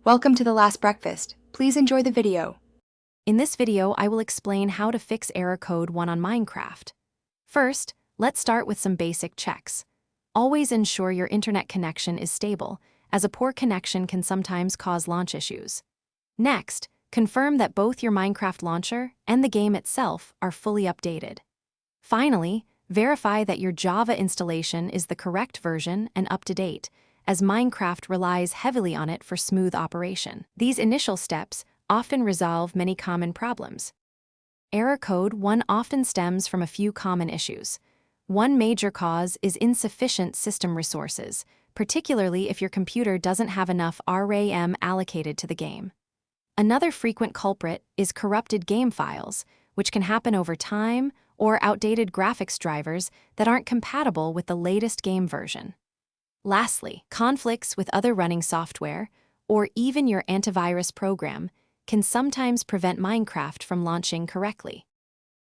Welcome to The Last Breakfast. Please enjoy the video. In this video, I will explain how to fix error code 1 on Minecraft. First, let's start with some basic checks. Always ensure your internet connection is stable, as a poor connection can sometimes cause launch issues. Next, confirm that both your Minecraft launcher and the game itself are fully updated. Finally, verify that your Java installation is the correct version and up to date, as Minecraft relies heavily on it for smooth operation. These initial steps often resolve many common problems. Error code 1 often stems from a few common issues. One major cause is insufficient system resources, particularly if your computer doesn't have enough RAM allocated to the game. Another frequent culprit is corrupted game files, which can happen over time, or outdated graphics drivers that aren't compatible with the latest game version. Lastly, conflicts with other running software, or even your antivirus program, can sometimes prevent Minecraft from launching correctly.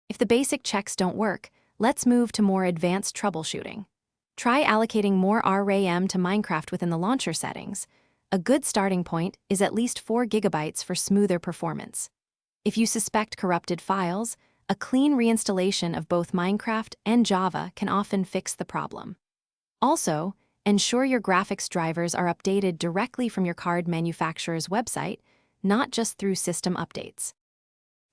If the basic checks don't work, let's move to more advanced troubleshooting. Try allocating more RAM to Minecraft within the launcher settings. A good starting point is at least 4 GB for smoother performance. If you suspect corrupted files, a clean reinstallation of both Minecraft and Java can often fix the problem. Also, ensure your graphics drivers are updated directly from your card manufacturer's website, not just through system updates.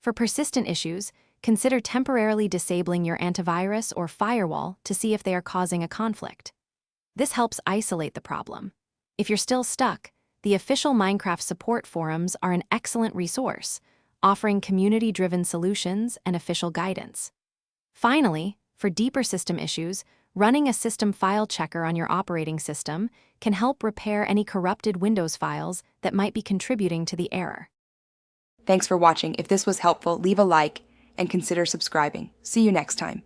For persistent issues, consider temporarily disabling your antivirus or firewall to see if they are causing a conflict. This helps isolate the problem. If you're still stuck, the official Minecraft support forums are an excellent resource, offering community-driven solutions and official guidance. Finally, for deeper system issues, running a system file checker on your operating system can help repair any corrupted Windows files that might be contributing to the error. Thanks for watching. If this was helpful, leave a like and consider subscribing. See you next time.